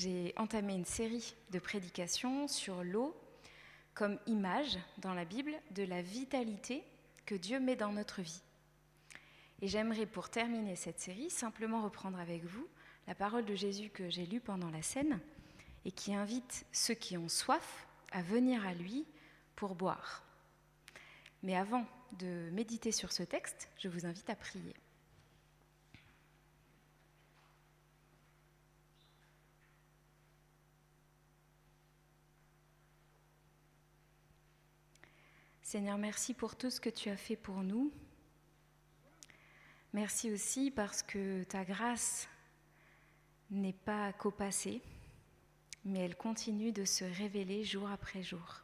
j'ai entamé une série de prédications sur l'eau comme image dans la Bible de la vitalité que Dieu met dans notre vie. Et j'aimerais, pour terminer cette série, simplement reprendre avec vous la parole de Jésus que j'ai lue pendant la scène et qui invite ceux qui ont soif à venir à lui pour boire. Mais avant de méditer sur ce texte, je vous invite à prier. Seigneur, merci pour tout ce que tu as fait pour nous. Merci aussi parce que ta grâce n'est pas qu'au passé, mais elle continue de se révéler jour après jour.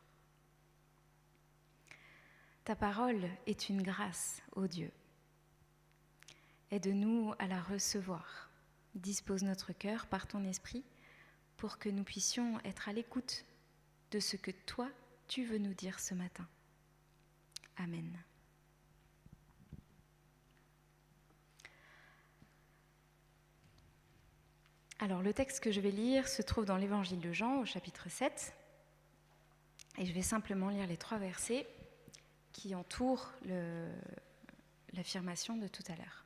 Ta parole est une grâce, ô Dieu. Aide-nous à la recevoir. Dispose notre cœur par ton esprit pour que nous puissions être à l'écoute de ce que toi, tu veux nous dire ce matin. Amen. Alors, le texte que je vais lire se trouve dans l'Évangile de Jean, au chapitre 7. Et je vais simplement lire les 3 versets qui entourent l'affirmation de tout à l'heure.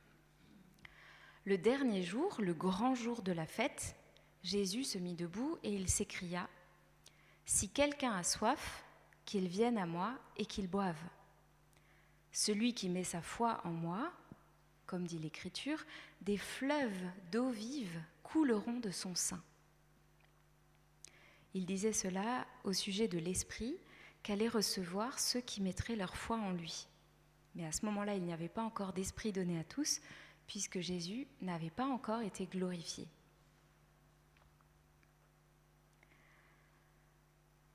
Le dernier jour, le grand jour de la fête, Jésus se mit debout et il s'écria : « Si quelqu'un a soif, qu'il vienne à moi et qu'il boive. Celui qui met sa foi en moi, comme dit l'Écriture, des fleuves d'eau vive couleront de son sein. » Il disait cela au sujet de l'Esprit qu'allaient recevoir ceux qui mettraient leur foi en lui. Mais à ce moment-là, il n'y avait pas encore d'Esprit donné à tous, puisque Jésus n'avait pas encore été glorifié.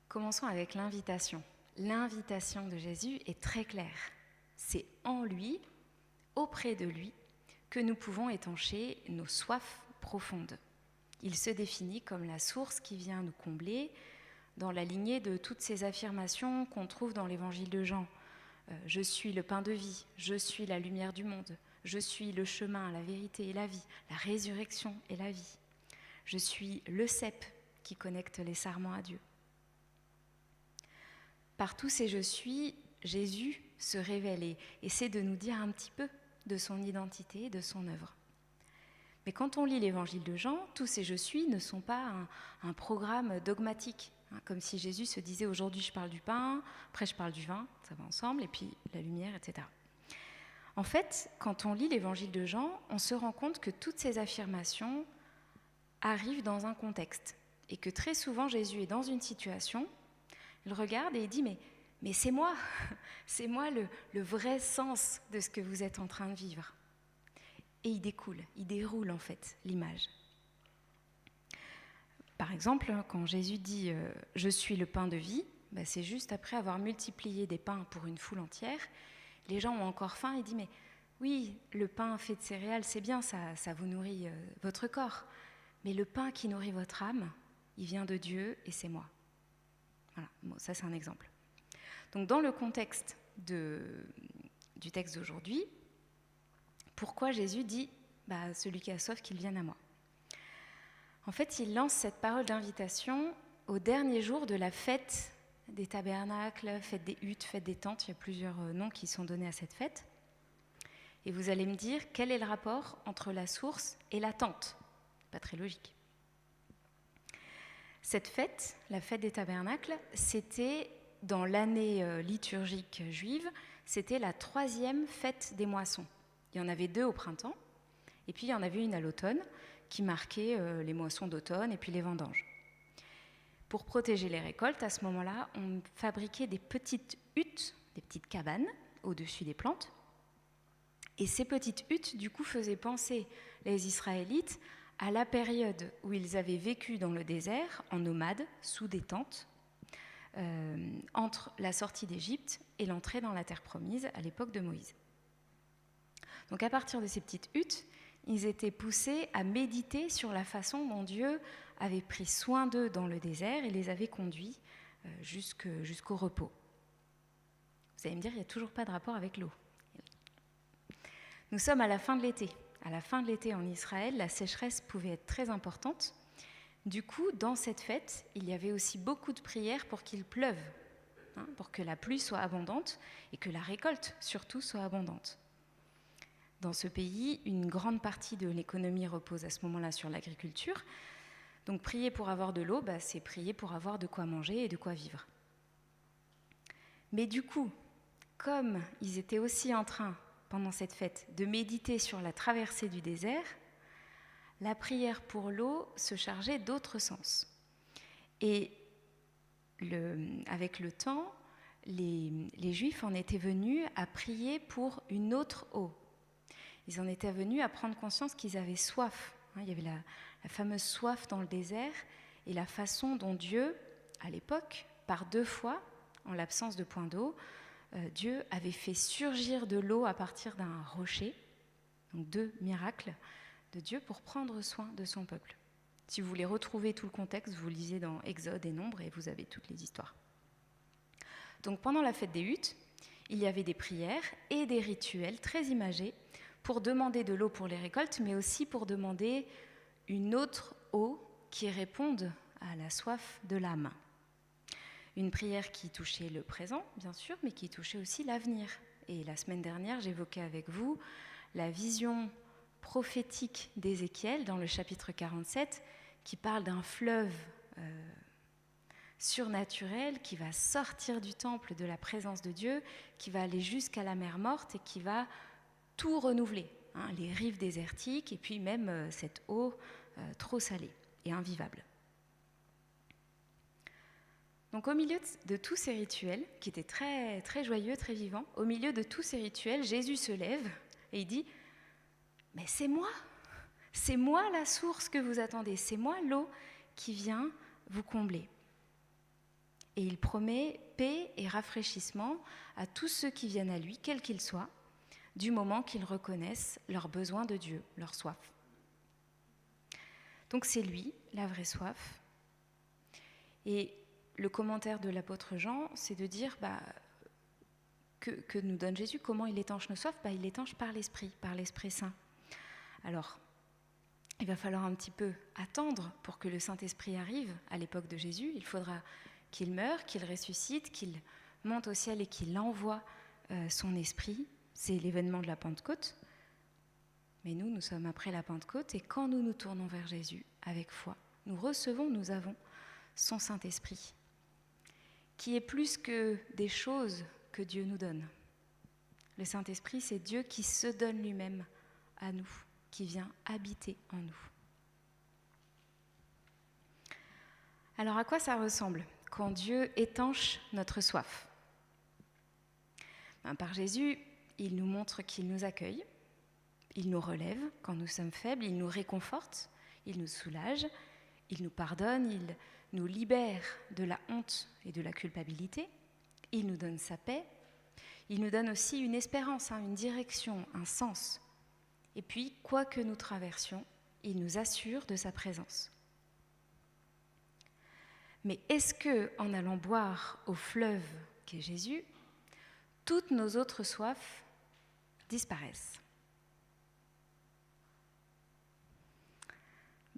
Commençons avec l'invitation. L'invitation de Jésus est très claire. C'est en lui, auprès de lui, que nous pouvons étancher nos soifs profondes. Il se définit comme la source qui vient nous combler, dans la lignée de toutes ces affirmations qu'on trouve dans l'Évangile de Jean. Je suis le pain de vie, je suis la lumière du monde, je suis le chemin, la vérité et la vie, la résurrection et la vie. Je suis le cep qui connecte les sarments à Dieu. Par tous ces « je suis », Jésus se révèle et essaie de nous dire un petit peu de son identité et de son œuvre. Mais quand on lit l'Évangile de Jean, tous ces « je suis » ne sont pas un programme dogmatique, comme si Jésus se disait « aujourd'hui je parle du pain, après je parle du vin, ça va ensemble, et puis la lumière, etc. » En fait, quand on lit l'Évangile de Jean, on se rend compte que toutes ces affirmations arrivent dans un contexte, et que très souvent Jésus est dans une situation, il regarde et il dit « mais c'est moi, c'est moi le vrai sens de ce que vous êtes en train de vivre. » Et il déroule en fait l'image. Par exemple, quand Jésus dit « je suis le pain de vie », c'est juste après avoir multiplié des pains pour une foule entière. Les gens ont encore faim, il dit « mais oui, le pain fait de céréales, c'est bien, ça vous nourrit votre corps. Mais le pain qui nourrit votre âme, il vient de Dieu et c'est moi. » Voilà, bon, ça c'est un exemple. Donc dans le contexte du texte d'aujourd'hui, pourquoi Jésus dit « celui qui a soif, qu'il vienne à moi ». En fait, il lance cette parole d'invitation au dernier jour de la fête des tabernacles, fête des huttes, fête des tentes. Il y a plusieurs noms qui sont donnés à cette fête. Et vous allez me dire, quel est le rapport entre la source et la tente ? Pas très logique. Cette fête, la fête des tabernacles, c'était dans l'année liturgique juive, c'était la 3e fête des moissons. Il y en avait 2 au printemps, et puis il y en avait une à l'automne, qui marquait les moissons d'automne et puis les vendanges. Pour protéger les récoltes, à ce moment-là, on fabriquait des petites huttes, des petites cabanes au-dessus des plantes. Et ces petites huttes, du coup, faisaient penser les Israélites à la période où ils avaient vécu dans le désert, en nomades, sous des tentes, entre la sortie d'Égypte et l'entrée dans la terre promise à l'époque de Moïse. Donc à partir de ces petites huttes, ils étaient poussés à méditer sur la façon dont Dieu avait pris soin d'eux dans le désert et les avait conduits jusqu'au repos. Vous allez me dire, il n'y a toujours pas de rapport avec l'eau. Nous sommes à la fin de l'été. À la fin de l'été en Israël, la sécheresse pouvait être très importante, Du coup, dans cette fête, il y avait aussi beaucoup de prières pour qu'il pleuve, pour que la pluie soit abondante et que la récolte surtout soit abondante. Dans ce pays, une grande partie de l'économie repose à ce moment-là sur l'agriculture. Donc prier pour avoir de l'eau, c'est prier pour avoir de quoi manger et de quoi vivre. Mais du coup, comme ils étaient aussi en train, pendant cette fête, de méditer sur la traversée du désert, la prière pour l'eau se chargeait d'autres sens. Et avec le temps, les Juifs en étaient venus à prier pour une autre eau. Ils en étaient venus à prendre conscience qu'ils avaient soif. Il y avait la fameuse soif dans le désert et la façon dont Dieu, à l'époque, par 2 fois, en l'absence de point d'eau, Dieu avait fait surgir de l'eau à partir d'un rocher, donc 2 miracles de Dieu pour prendre soin de son peuple. Si vous voulez retrouver tout le contexte, vous lisez dans Exode et Nombre et vous avez toutes les histoires. Donc pendant la fête des huttes, il y avait des prières et des rituels très imagés pour demander de l'eau pour les récoltes, mais aussi pour demander une autre eau qui réponde à la soif de l'âme. Une prière qui touchait le présent, bien sûr, mais qui touchait aussi l'avenir. Et la semaine dernière, j'évoquais avec vous la vision prophétique d'Ézéchiel dans le chapitre 47 qui parle d'un fleuve surnaturel qui va sortir du temple de la présence de Dieu, qui va aller jusqu'à la mer Morte et qui va tout renouveler, les rives désertiques et puis même cette eau trop salée et invivable. Donc au milieu de tous ces rituels, qui étaient très, très joyeux, très vivants, au milieu de tous ces rituels, Jésus se lève et il dit « Mais c'est moi la source que vous attendez, c'est moi l'eau qui vient vous combler. » Et il promet paix et rafraîchissement à tous ceux qui viennent à lui, quels qu'ils soient, du moment qu'ils reconnaissent leur besoin de Dieu, leur soif. Donc c'est lui, la vraie soif. Et le commentaire de l'apôtre Jean, c'est de dire que nous donne Jésus, comment il étanche nos soifs ? Il l'étanche par l'Esprit Saint. Alors, il va falloir un petit peu attendre pour que le Saint-Esprit arrive à l'époque de Jésus. Il faudra qu'il meure, qu'il ressuscite, qu'il monte au ciel et qu'il envoie son esprit. C'est l'événement de la Pentecôte. Mais nous sommes après la Pentecôte et quand nous nous tournons vers Jésus avec foi, nous avons son Saint-Esprit, qui est plus que des choses que Dieu nous donne. Le Saint-Esprit, c'est Dieu qui se donne lui-même à nous, qui vient habiter en nous. Alors à quoi ça ressemble quand Dieu étanche notre soif ? Par Jésus, il nous montre qu'il nous accueille, il nous relève quand nous sommes faibles, il nous réconforte, il nous soulage, il nous pardonne, il nous libère de la honte et de la culpabilité, il nous donne sa paix, il nous donne aussi une espérance, une direction, un sens. Et puis, quoi que nous traversions, il nous assure de sa présence. Mais est-ce que, en allant boire au fleuve qu'est Jésus, toutes nos autres soifs disparaissent ?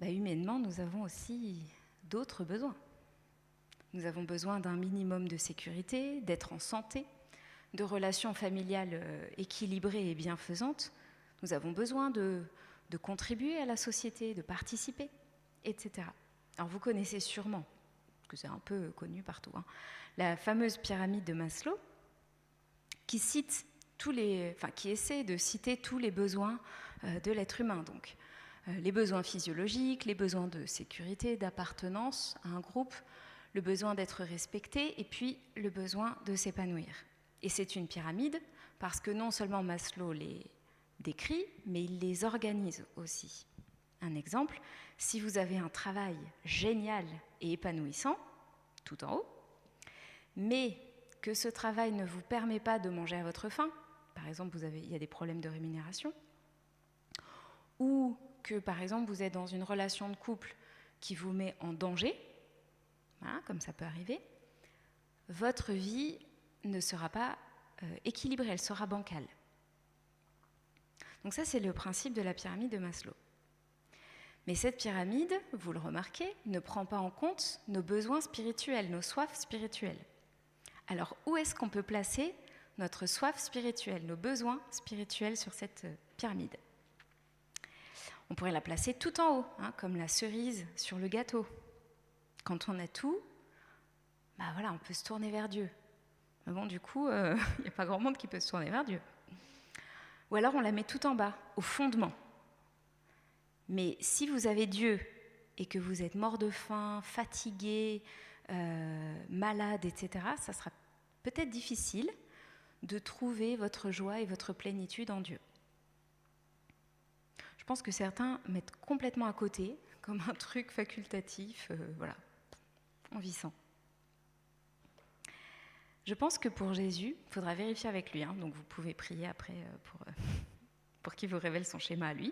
Humainement, nous avons aussi d'autres besoins. Nous avons besoin d'un minimum de sécurité, d'être en santé, de relations familiales équilibrées et bienfaisantes. Nous avons besoin de contribuer à la société, de participer, etc. Alors vous connaissez sûrement, parce que c'est un peu connu partout, la fameuse pyramide de Maslow, qui essaie de citer tous les besoins de l'être humain. Donc, les besoins physiologiques, les besoins de sécurité, d'appartenance à un groupe, le besoin d'être respecté et puis le besoin de s'épanouir. Et c'est une pyramide parce que non seulement Maslow les décrit, mais il les organise aussi. Un exemple, si vous avez un travail génial et épanouissant, tout en haut, mais que ce travail ne vous permet pas de manger à votre faim, par exemple il y a des problèmes de rémunération, ou que par exemple vous êtes dans une relation de couple qui vous met en danger, comme ça peut arriver, votre vie ne sera pas équilibrée, elle sera bancale. Donc ça, c'est le principe de la pyramide de Maslow. Mais cette pyramide, vous le remarquez, ne prend pas en compte nos besoins spirituels, nos soifs spirituelles. Alors, où est-ce qu'on peut placer notre soif spirituelle, nos besoins spirituels sur cette pyramide? On pourrait la placer tout en haut, comme la cerise sur le gâteau. Quand on a tout, voilà, on peut se tourner vers Dieu. Mais bon, du coup, il n'y a pas grand monde qui peut se tourner vers Dieu. Ou alors on la met tout en bas, au fondement. Mais si vous avez Dieu et que vous êtes mort de faim, fatigué, malade, etc., ça sera peut-être difficile de trouver votre joie et votre plénitude en Dieu. Je pense que certains mettent complètement à côté, comme un truc facultatif, voilà, envahissant. Je pense que pour Jésus, il faudra vérifier avec lui, donc vous pouvez prier après pour qu'il vous révèle son schéma à lui.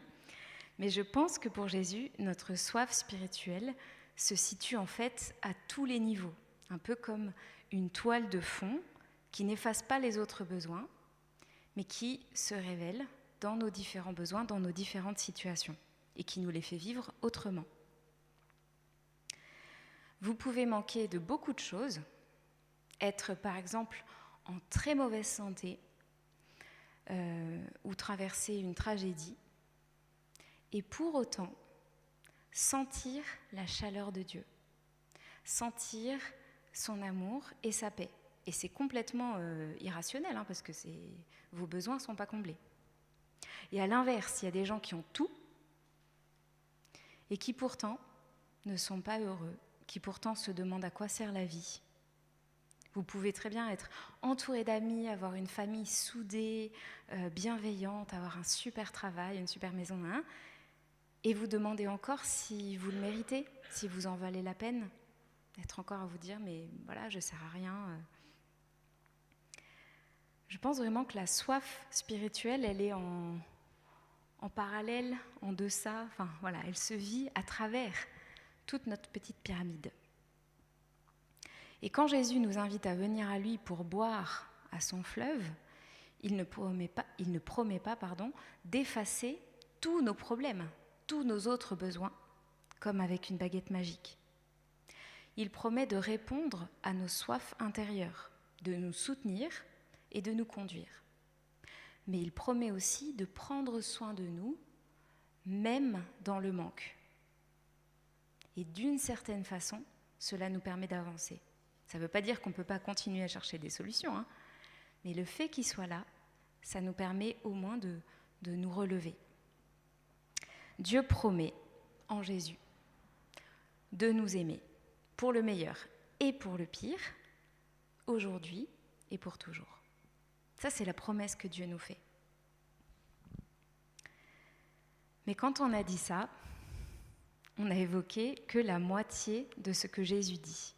Mais je pense que pour Jésus, notre soif spirituelle se situe en fait à tous les niveaux, un peu comme une toile de fond qui n'efface pas les autres besoins, mais qui se révèle dans nos différents besoins, dans nos différentes situations, et qui nous les fait vivre autrement. Vous pouvez manquer de beaucoup de choses, être par exemple en très mauvaise santé ou traverser une tragédie, et pour autant sentir la chaleur de Dieu, sentir son amour et sa paix. Et c'est complètement irrationnel, parce que vos besoins ne sont pas comblés. Et à l'inverse, il y a des gens qui ont tout et qui pourtant ne sont pas heureux, qui pourtant se demandent à quoi sert la vie. Vous pouvez très bien être entouré d'amis, avoir une famille soudée, bienveillante, avoir un super travail, une super maison, et vous demandez encore si vous le méritez, si vous en valez la peine, d'être encore à vous dire « mais voilà, je ne sers à rien ». Je pense vraiment que la soif spirituelle, elle est en parallèle, en deçà, elle se vit à travers toute notre petite pyramide. Et quand Jésus nous invite à venir à lui pour boire à son fleuve, il ne promet pas, d'effacer tous nos problèmes, tous nos autres besoins, comme avec une baguette magique. Il promet de répondre à nos soifs intérieures, de nous soutenir et de nous conduire. Mais il promet aussi de prendre soin de nous, même dans le manque. Et d'une certaine façon, cela nous permet d'avancer. Ça ne veut pas dire qu'on ne peut pas continuer à chercher des solutions, mais le fait qu'il soit là, ça nous permet au moins de nous relever. Dieu promet en Jésus de nous aimer pour le meilleur et pour le pire, aujourd'hui et pour toujours. Ça, c'est la promesse que Dieu nous fait. Mais quand on a dit ça, on n'a évoqué que la moitié de ce que Jésus dit.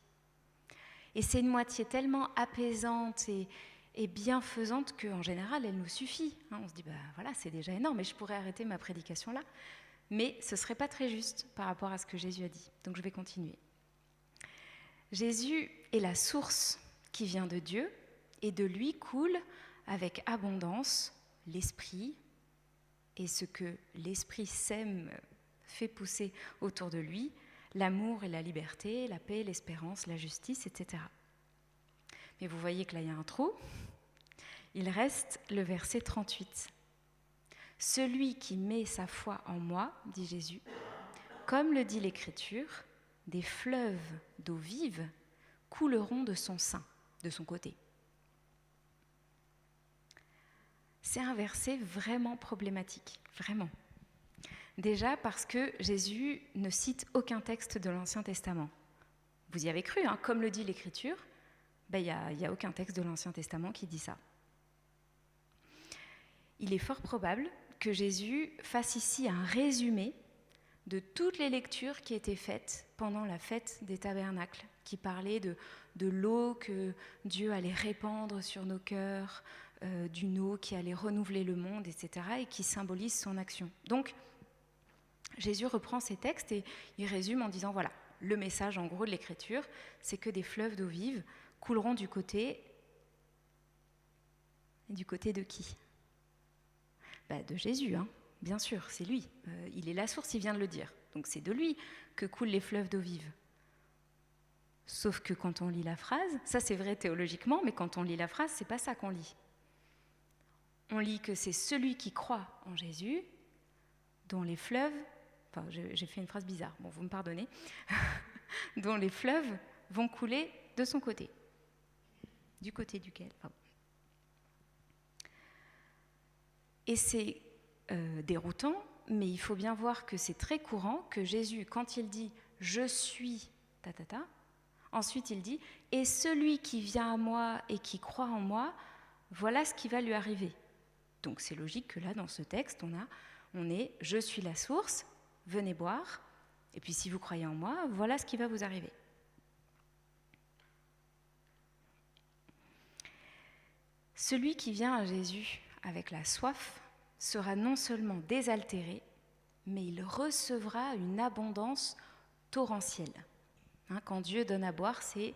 Et c'est une moitié tellement apaisante et bienfaisante qu'en général, elle nous suffit. On se dit, voilà, c'est déjà énorme, et je pourrais arrêter ma prédication là. Mais ce ne serait pas très juste par rapport à ce que Jésus a dit. Donc je vais continuer. Jésus est la source qui vient de Dieu, et de lui coule avec abondance l'esprit, et ce que l'esprit sème fait pousser autour de lui, l'amour et la liberté, la paix, l'espérance, la justice, etc. Mais vous voyez que là, il y a un trou. Il reste le verset 38. « Celui qui met sa foi en moi, dit Jésus, comme le dit l'Écriture, des fleuves d'eau vive couleront de son sein, de son côté. » C'est un verset vraiment problématique, vraiment. Déjà parce que Jésus ne cite aucun texte de l'Ancien Testament. Vous y avez cru, comme le dit l'Écriture, il n'y a aucun texte de l'Ancien Testament qui dit ça. Il est fort probable que Jésus fasse ici un résumé de toutes les lectures qui étaient faites pendant la fête des tabernacles, qui parlaient de l'eau que Dieu allait répandre sur nos cœurs, d'une eau qui allait renouveler le monde, etc., et qui symbolise son action. Donc, Jésus reprend ces textes et il résume en disant, voilà, le message en gros de l'Écriture, c'est que des fleuves d'eau vive couleront du côté de qui ? De Jésus, bien sûr, c'est lui. Il est la source, il vient de le dire. Donc c'est de lui que coulent les fleuves d'eau vive. Sauf que quand on lit la phrase, ça c'est vrai théologiquement, mais quand on lit la phrase, c'est pas ça qu'on lit. On lit que c'est celui qui croit en Jésus dont les fleuves, enfin j'ai fait une phrase bizarre, bon vous me pardonnez, dont les fleuves vont couler de son côté. Du côté duquel, pardon. Et c'est déroutant, mais il faut bien voir que c'est très courant que Jésus, quand il dit « je suis », ensuite il dit « et celui qui vient à moi et qui croit en moi, voilà ce qui va lui arriver ». Donc c'est logique que là, dans ce texte, on est « je suis la source, venez boire, et puis si vous croyez en moi, voilà ce qui va vous arriver ». Celui qui vient à Jésus avec la soif sera non seulement désaltéré, mais il recevra une abondance torrentielle. Quand Dieu donne à boire, ce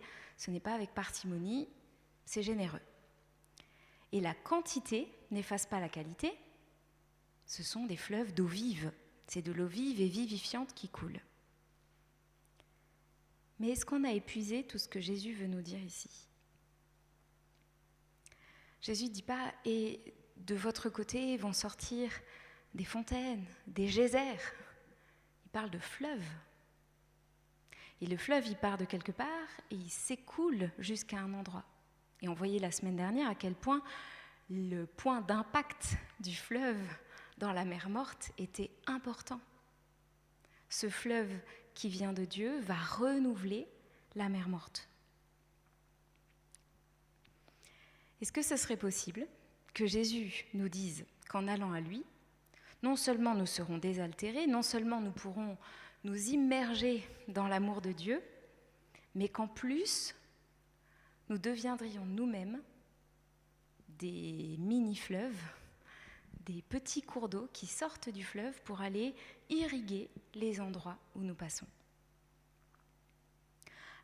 n'est pas avec parcimonie, c'est généreux. Et la quantité n'efface pas la qualité, ce sont des fleuves d'eau vive. C'est de l'eau vive et vivifiante qui coule. Mais est-ce qu'on a épuisé tout ce que Jésus veut nous dire ici ? Jésus ne dit pas « et de votre côté vont sortir des fontaines, des geysers ». Il parle de fleuves. Et le fleuve, il part de quelque part et il s'écoule jusqu'à un endroit. Et on voyait la semaine dernière à quel point le point d'impact du fleuve dans la mer morte était important. Ce fleuve qui vient de Dieu va renouveler la mer morte. Est-ce que ce serait possible que Jésus nous dise qu'en allant à lui, non seulement nous serons désaltérés, non seulement nous pourrons nous immerger dans l'amour de Dieu, mais qu'en plus, nous deviendrions nous-mêmes des mini-fleuves, des petits cours d'eau qui sortent du fleuve pour aller irriguer les endroits où nous passons.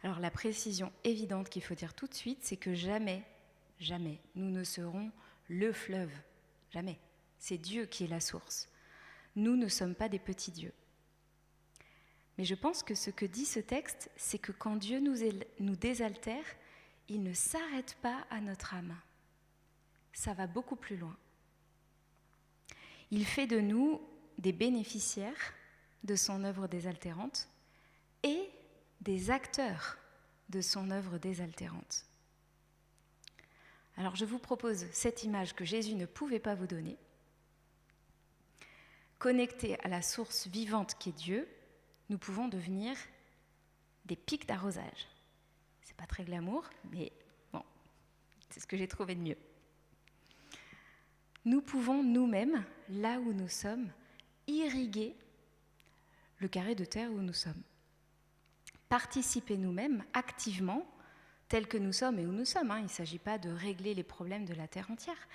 Alors la précision évidente qu'il faut dire tout de suite, c'est que jamais nous ne serons le fleuve. Jamais. C'est Dieu qui est la source. Nous ne sommes pas des petits dieux. Mais je pense que ce que dit ce texte, c'est que quand Dieu nous désaltère, il ne s'arrête pas à notre âme. Ça va beaucoup plus loin. Il fait de nous des bénéficiaires de son œuvre désaltérante et des acteurs de son œuvre désaltérante. Alors je vous propose cette image que Jésus ne pouvait pas vous donner. Connectés à la source vivante qui est Dieu, nous pouvons devenir des pics d'arrosage. C'est pas très glamour, mais bon, c'est ce que j'ai trouvé de mieux. Nous pouvons nous-mêmes, là où nous sommes, irriguer le carré de terre où nous sommes. Participer nous-mêmes activement, tels que nous sommes et où nous sommes. Il ne s'agit pas de régler les problèmes de la terre entière,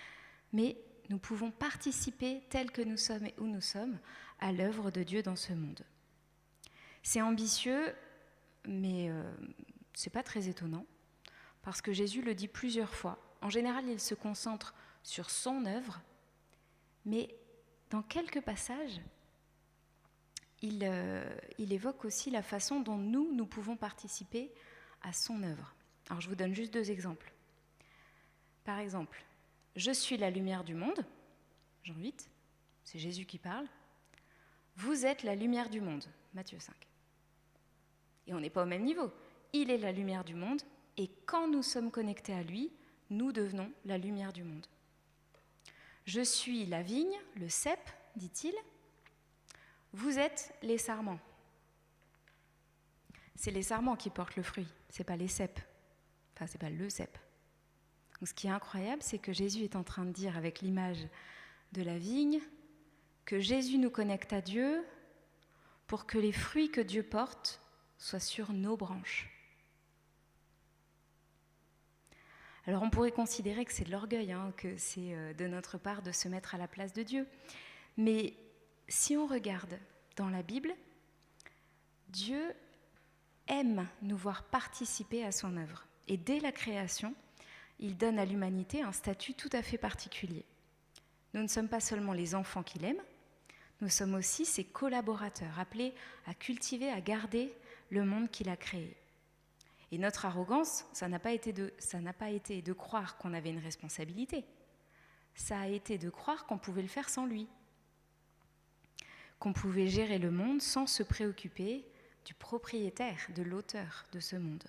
mais nous pouvons participer tels que nous sommes et où nous sommes à l'œuvre de Dieu dans ce monde. C'est ambitieux, mais ce n'est pas très étonnant, parce que Jésus le dit plusieurs fois. En général, il se concentre sur son œuvre, mais dans quelques passages, il évoque aussi la façon dont nous pouvons participer à son œuvre. Alors je vous donne juste 2 exemples. Par exemple, « Je suis la lumière du monde », Jean 8, c'est Jésus qui parle. « Vous êtes la lumière du monde », Matthieu 5. Et on n'est pas au même niveau. Il est la lumière du monde, et quand nous sommes connectés à lui, nous devenons la lumière du monde. « Je suis la vigne, le cep », dit-il. « Vous êtes les sarments ». C'est les sarments qui portent le fruit, c'est pas les ceps. Enfin, c'est pas le cep. Donc, ce qui est incroyable, c'est que Jésus est en train de dire avec l'image de la vigne que Jésus nous connecte à Dieu pour que les fruits que Dieu porte soient sur nos branches. Alors on pourrait considérer que c'est de l'orgueil, que c'est de notre part de se mettre à la place de Dieu. Mais si on regarde dans la Bible, Dieu aime nous voir participer à son œuvre. Et dès la création, il donne à l'humanité un statut tout à fait particulier. Nous ne sommes pas seulement les enfants qu'il aime, nous sommes aussi ses collaborateurs, appelés à cultiver, à garder le monde qu'il a créé. Et notre arrogance, ça n'a pas été de croire qu'on avait une responsabilité. Ça a été de croire qu'on pouvait le faire sans lui. Qu'on pouvait gérer le monde sans se préoccuper du propriétaire, de l'auteur de ce monde.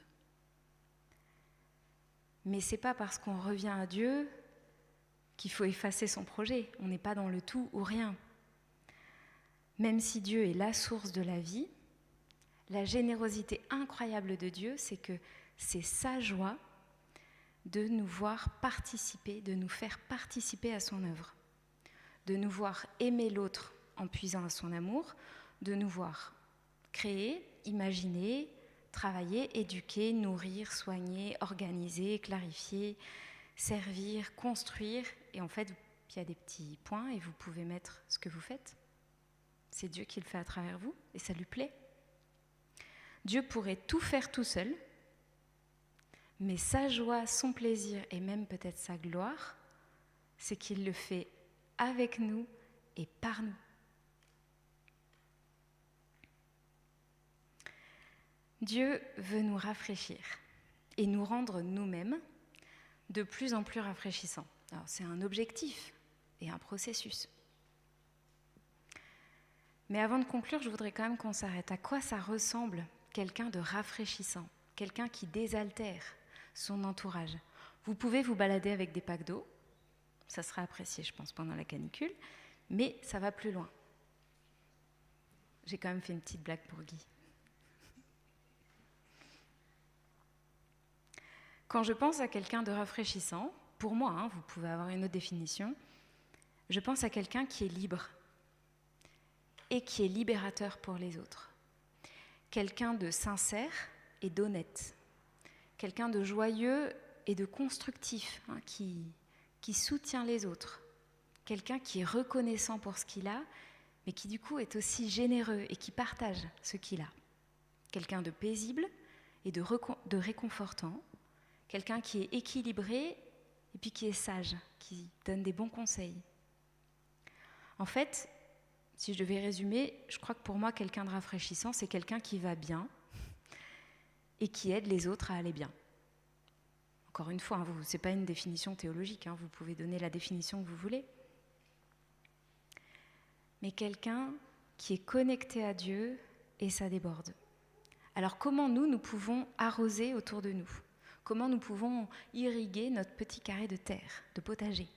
Mais c'est pas parce qu'on revient à Dieu qu'il faut effacer son projet. On n'est pas dans le tout ou rien. Même si Dieu est la source de la vie, la générosité incroyable de Dieu, c'est que c'est sa joie de nous voir participer, de nous faire participer à son œuvre, de nous voir aimer l'autre en puisant à son amour, de nous voir créer, imaginer, travailler, éduquer, nourrir, soigner, organiser, clarifier, servir, construire. Et en fait, il y a des petits points et vous pouvez mettre ce que vous faites. C'est Dieu qui le fait à travers vous et ça lui plaît. Dieu pourrait tout faire tout seul, mais sa joie, son plaisir et même peut-être sa gloire, c'est qu'il le fait avec nous et par nous. Dieu veut nous rafraîchir et nous rendre nous-mêmes de plus en plus rafraîchissants. Alors, c'est un objectif et un processus. Mais avant de conclure, je voudrais quand même qu'on s'arrête. À quoi ça ressemble quelqu'un de rafraîchissant, quelqu'un qui désaltère son entourage? Vous pouvez vous balader avec des packs d'eau, ça sera apprécié, je pense, pendant la canicule, mais ça va plus loin. J'ai quand même fait une petite blague pour Guy. Quand je pense à quelqu'un de rafraîchissant, pour moi, vous pouvez avoir une autre définition, je pense à quelqu'un qui est libre et qui est libérateur pour les autres. Quelqu'un de sincère et d'honnête. Quelqu'un de joyeux et de constructif, qui soutient les autres. Quelqu'un qui est reconnaissant pour ce qu'il a, mais qui du coup est aussi généreux et qui partage ce qu'il a. Quelqu'un de paisible et de réconfortant. Quelqu'un qui est équilibré et puis qui est sage, qui donne des bons conseils. En fait, si je devais résumer, je crois que pour moi, quelqu'un de rafraîchissant, c'est quelqu'un qui va bien et qui aide les autres à aller bien. Encore une fois, ce n'est pas une définition théologique, vous pouvez donner la définition que vous voulez. Mais quelqu'un qui est connecté à Dieu et ça déborde. Alors comment nous pouvons arroser autour de nous ? Comment nous pouvons irriguer notre petit carré de terre, de potager ?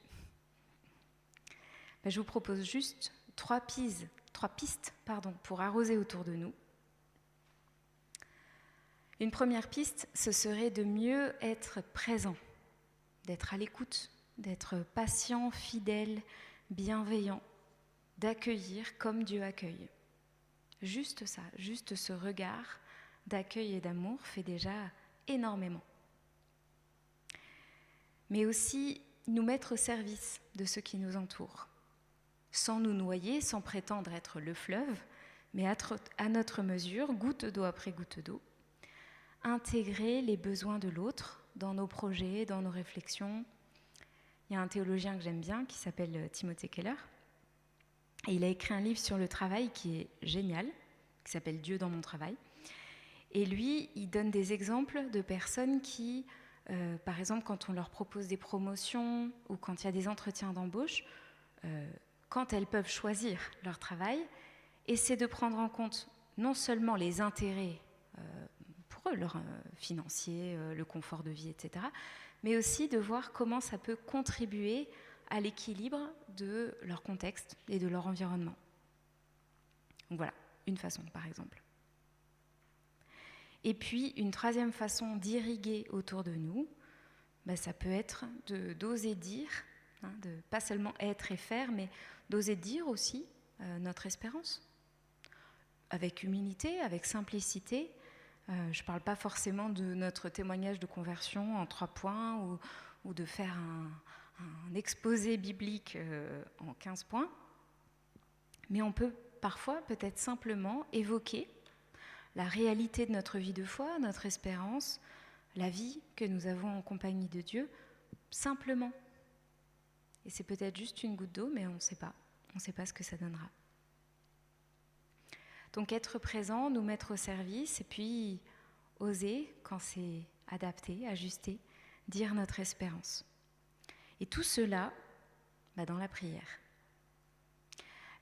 Je vous propose juste trois pistes pour arroser autour de nous. Une première piste, ce serait de mieux être présent, d'être à l'écoute, d'être patient, fidèle, bienveillant, d'accueillir comme Dieu accueille. Juste ça, juste ce regard d'accueil et d'amour fait déjà énormément. Mais aussi nous mettre au service de ceux qui nous entourent, sans nous noyer, sans prétendre être le fleuve, mais à notre mesure, goutte d'eau après goutte d'eau, intégrer les besoins de l'autre dans nos projets, dans nos réflexions. Il y a un théologien que j'aime bien qui s'appelle Timothy Keller, et il a écrit un livre sur le travail qui est génial, qui s'appelle « Dieu dans mon travail ». Et lui, il donne des exemples de personnes qui, par exemple, quand on leur propose des promotions ou quand il y a des entretiens d'embauche, quand elles peuvent choisir leur travail, essaient de prendre en compte non seulement les intérêts pour eux, leur financier, le confort de vie, etc., mais aussi de voir comment ça peut contribuer à l'équilibre de leur contexte et de leur environnement. Donc voilà, une façon, par exemple. Et puis, une troisième façon d'irriguer autour de nous, ça peut être d'oser dire, de pas seulement être et faire, mais d'oser dire aussi notre espérance. Avec humilité, avec simplicité. Je ne parle pas forcément de notre témoignage de conversion en 3 points ou de faire un exposé biblique en 15 points. Mais on peut parfois peut-être simplement évoquer la réalité de notre vie de foi, notre espérance, la vie que nous avons en compagnie de Dieu, simplement. Et c'est peut-être juste une goutte d'eau, mais on ne sait pas. On ne sait pas ce que ça donnera. Donc être présent, nous mettre au service, et puis oser, quand c'est adapté, ajusté, dire notre espérance. Et tout cela dans la prière.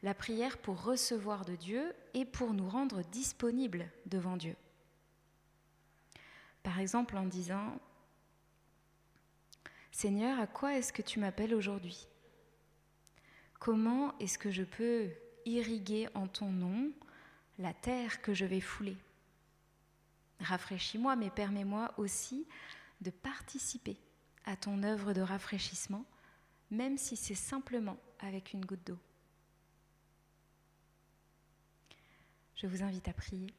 La prière pour recevoir de Dieu et pour nous rendre disponibles devant Dieu. Par exemple en disant « Seigneur, à quoi est-ce que tu m'appelles aujourd'hui ? Comment est-ce que je peux irriguer en ton nom la terre que je vais fouler ? Rafraîchis-moi, mais permets-moi aussi de participer à ton œuvre de rafraîchissement, même si c'est simplement avec une goutte d'eau. » Je vous invite à prier.